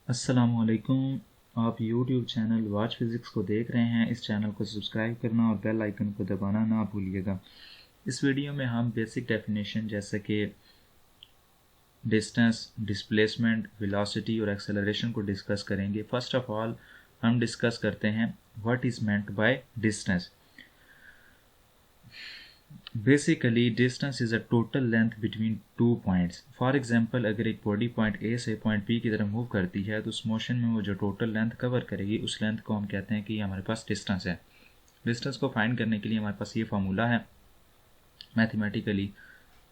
अस्सलामुअलैकुम। आप YouTube channel watch physics को देख रहे हैं। इस चैनल को सब्सक्राइब करना और बेल आइकन को दबाना ना भूलिएगा। इस वीडियो में हम बेसिक डेफिनेशन जैसे कि डिस्टेंस, डिस्प्लेसमेंट, वेलोसिटी और एक्सेलरेशन को डिस्कस करेंगे। फर्स्ट ऑफ ऑल हम डिस्कस करते हैं what is meant by distance. Basically, distance is a total length between two points. For example, अगर एक बॉडी पॉइंट A से पॉइंट B की तरफ मूव करती है तो उस मोशन में वो जो टोटल लेंथ कवर करेगी उस लेंथ को हम कहते हैं कि हमारे पास डिस्टेंस है। डिस्टेंस को फाइंड करने के लिए हमारे पास ये फार्मूला है। मैथमेटिकली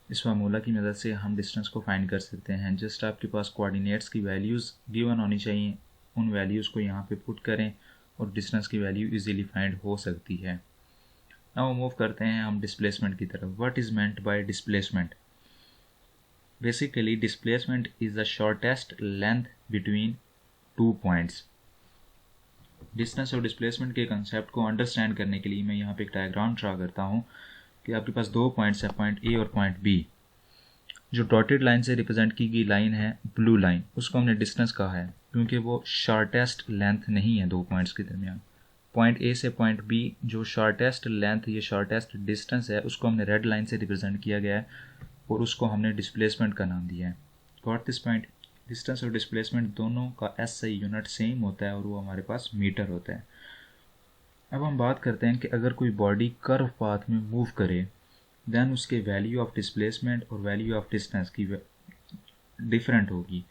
इस फार्मूला की मदद से हम डिस्टेंस को फाइंड कर सकते हैं। जस्ट आपके पास कोऑर्डिनेट्स की वैल्यूज़ गिवन होनी चाहिए, उन वैल्यूज़ को यहाँ पे पुट करें और डिस्टेंस की वैल्यू इजीली फाइंड हो सकती है। नाउ मूव करते हैं हम डिस्प्लेसमेंट की तरफ। What is meant bye displacement? Basically displacement is the shortest length between two points. Distance और डिस्प्लेसमेंट के कंसेप्ट को अंडरस्टैंड करने के लिए मैं यहाँ पे एक डायग्राम ड्रा करता हूँ कि आपके पास दो पॉइंट्स हैं, पॉइंट ए और पॉइंट बी। जो डॉटेड लाइन से रिप्रेजेंट की गई लाइन है ब्लू लाइन, उसको हमने डिस्टेंस कहा है क्योंकि वो शॉर्टेस्ट लेंथ नहीं है दो पॉइंट्स के दरमियान। पॉइंट ए से पॉइंट बी जो शॉर्टेस्ट लेंथ, ये शॉर्टेस्ट डिस्टेंस है, उसको हमने रेड लाइन से रिप्रेजेंट किया गया है और उसको हमने डिस्प्लेसमेंट का नाम दिया है। Got this point? डिस्टेंस और डिस्प्लेसमेंट दोनों का एसआई यूनिट सेम होता है और वो हमारे पास मीटर होता है। अब हम बात करते हैं कि अगर कोई बॉडी कर्व पाथ में मूव करे देन उसके वैल्यू ऑफ डिस्प्लेसमेंट और वैल्यू ऑफ डिस्टेंस की डिफरेंट होगी।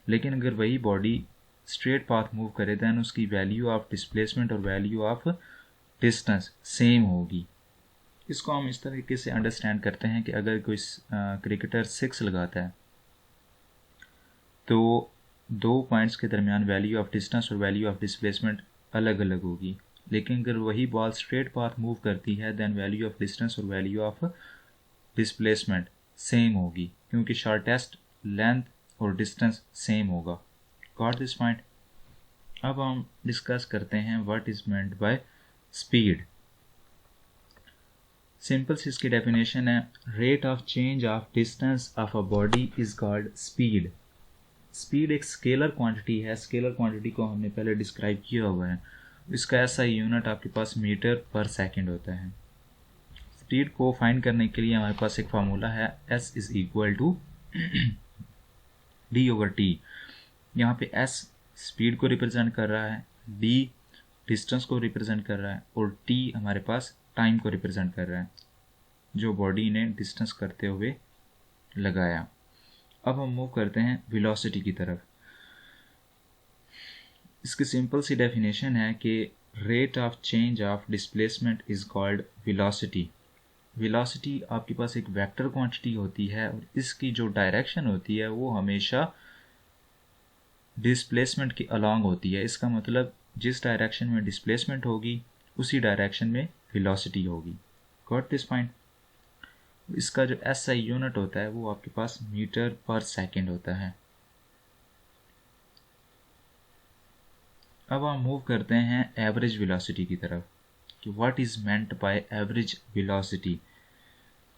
लेकिन अगर वही बॉडी स्ट्रेट पाथ मूव करे देन उसकी वैल्यू ऑफ डिस्प्लेसमेंट और वैल्यू ऑफ डिस्टेंस सेम होगी। इसको हम इस तरीके से अंडरस्टैंड करते हैं कि अगर कोई क्रिकेटर सिक्स लगाता है तो दो पॉइंट्स के दरमियान वैल्यू ऑफ डिस्टेंस और वैल्यू ऑफ डिस्प्लेसमेंट अलग अलग होगी। लेकिन अगर वही बॉल स्ट्रेट पाथ मूव करती है देन वैल्यू ऑफ डिस्टेंस और वैल्यू ऑफ डिस्प्लेसमेंट सेम होगी क्योंकि शॉर्टेस्ट लेंथ और डिस्टेंस सेम होगा। Got this point? अब हम डिस्कस करते हैं what is meant by speed. Simple सी इसकी डेफिनेशन है, rate of change of distance of a body is called speed. Speed एक स्केलर क्वांटिटी है। स्केलर क्वांटिटी को हमने पहले डिस्क्राइब किया हुआ है। इसका ऐसा यूनिट आपके पास मीटर पर सेकेंड होता है। स्पीड को फाइंड करने के लिए हमारे पास एक फार्मूला है, s is equal to d over t। यहाँ पे s स्पीड को रिप्रेजेंट कर रहा है, d डिस्टेंस को रिप्रेजेंट कर रहा है और t हमारे पास टाइम को रिप्रेजेंट कर रहा है जो बॉडी ने डिस्टेंस करते हुए लगाया। अब हम मूव करते हैं वेलोसिटी की तरफ। इसकी सिंपल सी डेफिनेशन है कि rate of change of displacement is called velocity. Velocity आपके पास एक वेक्टर क्वांटिटी होती है और इसकी जो डायरेक्शन होती है वो हमेशा डिस्प्लेसमेंट के अलॉन्ग होती है। इसका मतलब जिस डायरेक्शन में डिस्प्लेसमेंट होगी उसी डायरेक्शन में वेलोसिटी होगी। Got this point? इसका जो एसआई यूनिट होता है वो आपके पास मीटर पर सेकेंड होता है। अब हम मूव करते हैं एवरेज वेलोसिटी की तरफ कि what is meant by average velocity.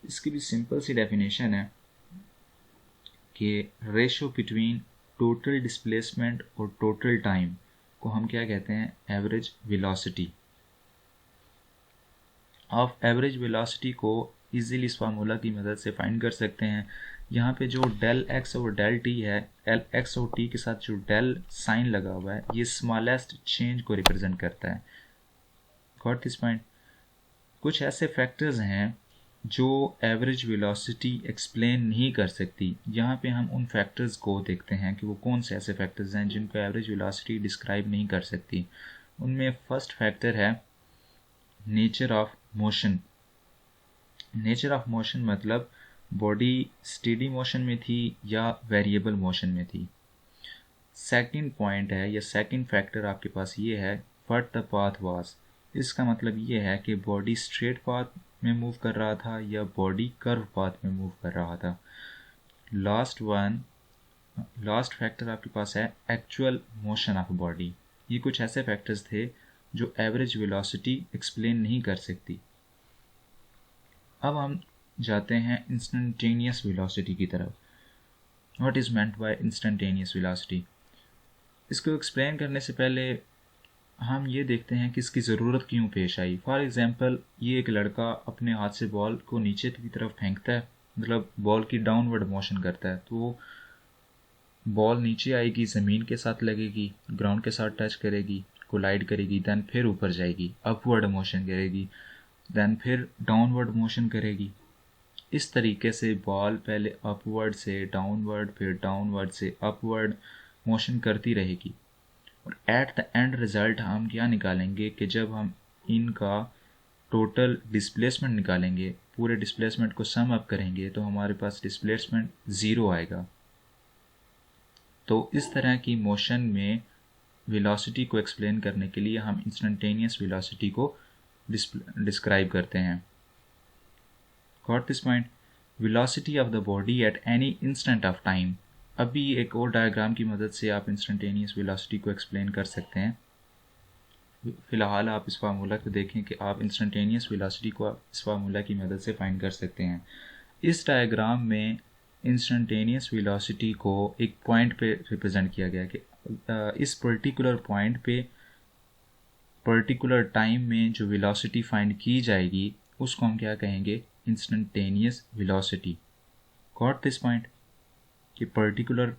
इसकी भी सिंपल सी डेफिनेशन है कि रेशो बिटवीन टोटल डिस्प्लेसमेंट और टोटल टाइम को हम क्या कहते हैं? Average velocity. आप एवरेज वेलोसिटी को इजीली इस फार्मूला की मदद से फाइंड कर सकते हैं। यहाँ पे जो डेल एक्स और डेल टी है, डेल एक्स और टी के साथ जो डेल साइन लगा हुआ है ये स्मॉलेस्ट चेंज को रिप्रेजेंट करता है। Got this point? कुछ ऐसे फैक्टर्स हैं जो एवरेज वेलोसिटी एक्सप्लेन नहीं कर सकती। यहाँ पे हम उन फैक्टर्स को देखते हैं कि वो कौन से ऐसे फैक्टर्स हैं जिनको एवरेज वेलोसिटी डिस्क्राइब नहीं कर सकती। उनमें फर्स्ट फैक्टर है nature of motion. Nature of motion मतलब बॉडी स्टेडी मोशन में थी या वेरिएबल मोशन में थी। सेकंड पॉइंट है या सेकंड फैक्टर आपके पास ये है व्हाट द पाथ वाज। इसका मतलब ये है कि बॉडी स्ट्रेट पाथ में मूव कर रहा था या बॉडी कर्व पाथ में मूव कर रहा था। लास्ट फैक्टर आपके पास है एक्चुअल मोशन ऑफ बॉडी। ये कुछ ऐसे फैक्टर्स थे जो एवरेज वेलोसिटी एक्सप्लेन नहीं कर सकती। अब हम जाते हैं इंस्टेंटेनियस वेलोसिटी की तरफ। What is meant bye instantaneous velocity? इसको एक्सप्लेन करने से पहले हम ये देखते हैं कि इसकी ज़रूरत क्यों पेश आई। फॉर एग्ज़ाम्पल, ये एक लड़का अपने हाथ से बॉल को नीचे की तरफ फेंकता है, मतलब बॉल की डाउनवर्ड मोशन करता है, तो बॉल नीचे आएगी, ज़मीन के साथ लगेगी, ग्राउंड के साथ टच करेगी, कोलाइड करेगी, दैन फिर ऊपर जाएगी, अपवर्ड मोशन करेगी, दैन फिर डाउनवर्ड मोशन करेगी। इस तरीके से बॉल पहले अपवर्ड से डाउनवर्ड, फिर डाउनवर्ड से अपवर्ड मोशन करती रहेगी। और एट द एंड रिज़ल्ट हम क्या निकालेंगे कि जब हम इनका टोटल डिस्प्लेसमेंट निकालेंगे, पूरे डिस्प्लेसमेंट को सम अप करेंगे, तो हमारे पास डिस्प्लेसमेंट ज़ीरो आएगा। तो इस तरह की मोशन में वेलोसिटी को एक्सप्लेन करने के लिए हम इंस्टेंटेनियस वेलोसिटी को डिस्क्राइब करते हैं। Got this point? Velocity of the body at any instant of time. अभी एक और डायग्राम की मदद से आप इंस्टेंटेनियस वेलोसिटी को एक्सप्लेन कर सकते हैं। फ़िलहाल आप इस फार्मूला को देखें कि आप इंस्टेंटेनियस वेलोसिटी को इस फार्मूला की मदद से फाइंड कर सकते हैं। इस डायग्राम में इंस्टेंटेनियस वेलोसिटी को एक पॉइंट पे रिप्रेजेंट किया गया कि इस पर्टिकुलर पॉइंट पे पर्टिकुलर टाइम में जो वेलोसिटी फाइंड की जाएगी उसको हम क्या कहेंगे? Instantaneous velocity. Got this point? कि पर्टिकुलर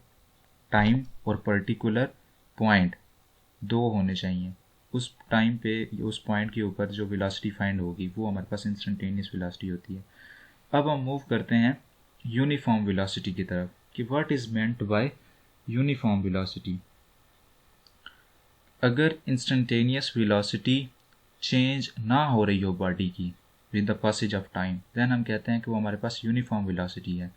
टाइम और पर्टिकुलर पॉइंट दो होने चाहिए। उस टाइम पे उस पॉइंट के ऊपर जो वेलोसिटी फाइंड होगी वो हमारे पास इंस्टेंटेनियस वेलोसिटी होती है। अब हम मूव करते हैं यूनिफॉर्म वेलोसिटी की तरफ कि what is meant by uniform velocity. अगर इंस्टेंटेनियस वेलोसिटी चेंज ना हो रही हो बॉडी की with the passage of time, then हम कहते हैं कि वो हमारे पास यूनिफॉर्म वेलोसिटी है।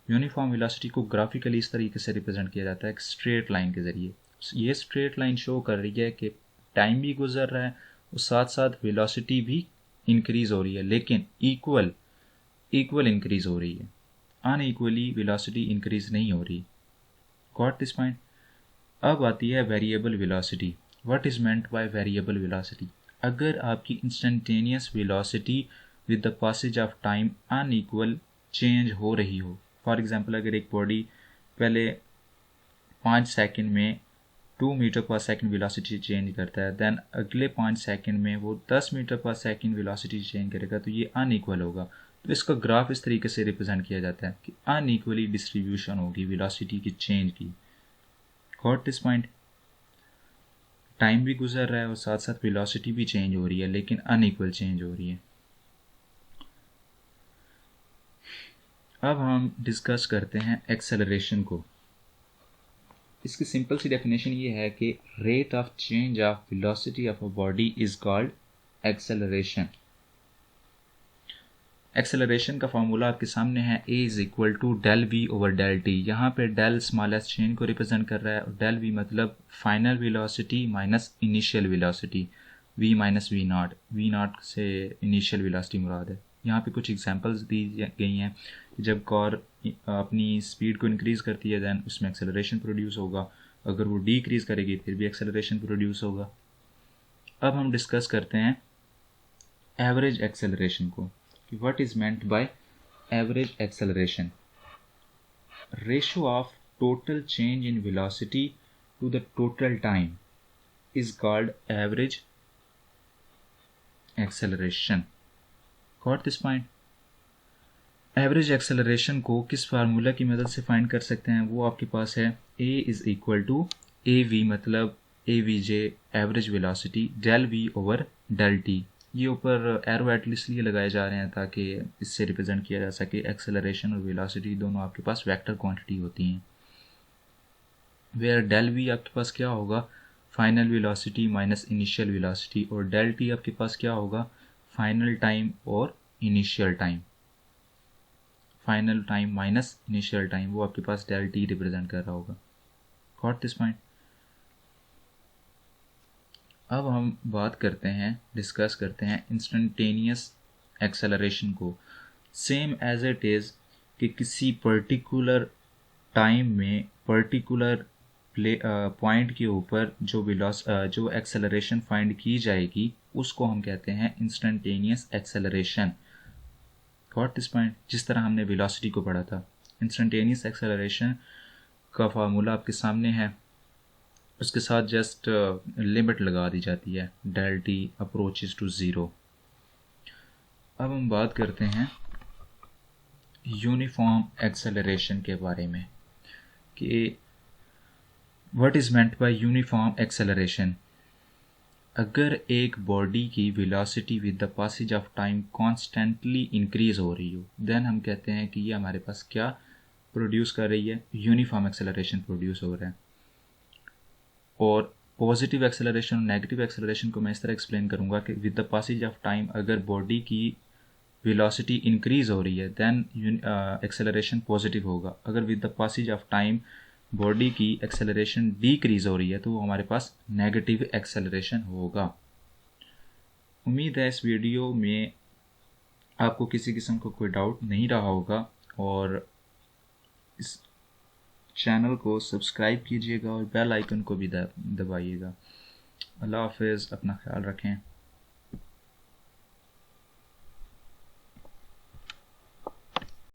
यूनिफॉर्म वेलोसिटी को ग्राफिकली इस तरीके से रिप्रेजेंट किया जाता है एक स्ट्रेट लाइन के ज़रिए। ये स्ट्रेट लाइन शो कर रही है कि टाइम भी गुजर रहा है और साथ साथ वेलोसिटी भी इंक्रीज़ हो रही है, लेकिन इक्वल इंक्रीज़ हो रही है, अनइक्वली वेलोसिटी इंक्रीज़ नहीं हो रही। Got this point? अब आती है variable velocity. What is meant by variable velocity? अगर आपकी instantaneous velocity with the passage of time unequal change हो रही हो, फॉर एग्जांपल अगर एक बॉडी पहले 5 सेकंड में 2 मीटर पर सेकंड वेलोसिटी चेंज करता है, देन अगले 5 सेकंड में वो 10 मीटर पर सेकंड वेलोसिटी चेंज करेगा, तो ये अनइक्वल होगा। तो इसका ग्राफ इस तरीके से रिप्रेजेंट किया जाता है कि अनइक्वली डिस्ट्रीब्यूशन होगी वेलोसिटी की चेंज की। Got this point? टाइम भी गुजर रहा है और साथ साथ वेलोसिटी भी चेंज हो रही है, लेकिन अनइक्वल चेंज हो रही है। अब हम डिस्कस करते हैं एक्सेलरेशन को। इसकी सिंपल सी डेफिनेशन ये है कि rate of change of velocity of a body is called acceleration. Acceleration का फार्मूला आपके सामने है, a is equal to del we over del t. यहाँ पे डेल स्मॉलेस्ट चेन को रिप्रेजेंट कर रहा है और डेल वी मतलब final velocity minus initial velocity, v minus v not से इनिशियल वेलोसिटी मुराद है। यहाँ पे कुछ एग्जांपल्स दी गई हैं कि जब कार अपनी स्पीड को इंक्रीज़ करती है दैन उसमें एक्सेलरेशन प्रोड्यूस होगा, अगर वो डिक्रीज़ करेगी फिर भी एक्सेलरेशन प्रोड्यूस होगा। अब हम डिस्कस करते हैं एवरेज एक्सेलरेशन को कि what is meant by average acceleration. Ratio of total change in velocity to the total time is called average acceleration. Got this point? Average acceleration को किस फार्मूला की मदद से फाइंड कर सकते हैं? वो आपके पास है, a is equal to A V मतलब A V J average velocity del we over del T. ये ऊपर एरो एट इसलिए लगाए जा रहे हैं ताकि इससे रिप्रेजेंट किया जा सके एक्सेलरेशन और वेलोसिटी दोनों आपके पास वेक्टर क्वांटिटी होती हैं। वेयर डेल वी आपके पास क्या होगा? Final velocity minus initial velocity, और डेल टी आपके पास क्या होगा? फाइनल टाइम और initial time. Final time minus initial time, वो आपके पास डेल टी रिप्रेजेंट कर रहा होगा। Got this point? अब हम बात करते हैं, डिस्कस करते हैं इंस्टेंटेनियस एक्सेलरेशन को। सेम एज इट इज़ कि किसी पर्टिकुलर टाइम में पर्टिकुलर पॉइंट के ऊपर जो एक्सेलरेशन फाइंड की जाएगी उसको हम कहते हैं instantaneous acceleration. Got this point? जिस तरह हमने वेलोसिटी को पढ़ा था, इंस्टेंटेनियस एक्सेलरेशन का फार्मूला आपके सामने है, उसके साथ जस्ट लिमिट लगा दी जाती है, del t approaches to zero. अब हम बात करते हैं यूनिफॉर्म एक्सेलरेशन के बारे में कि what is meant by uniform acceleration. अगर एक बॉडी की velocity with the passage of time constantly increase हो रही हो, देन हम कहते हैं कि ये हमारे पास क्या प्रोड्यूस कर रही है, यूनिफॉर्म एक्सेलरेशन प्रोड्यूस हो रहा है। और पॉजिटिव एक्सेलरेशन और नेगेटिव एक्सेलरेशन को मैं इस तरह एक्सप्लेन करूँगा कि with the passage of time अगर बॉडी की वेलोसिटी इंक्रीज हो रही है देन एक्सेलरेशन पॉजिटिव होगा। अगर with the passage of time body की एक्सेलरेशन डिक्रीज हो रही है तो वो हमारे पास नेगेटिव एक्सेलरेशन होगा। उम्मीद है इस वीडियो में आपको किसी किस्म का कोई डाउट नहीं रहा होगा, और इस चैनल को सब्सक्राइब कीजिएगा और बेल आइकन को भी दबाइएगा। अल्लाह हाफिज़, अपना ख्याल रखें।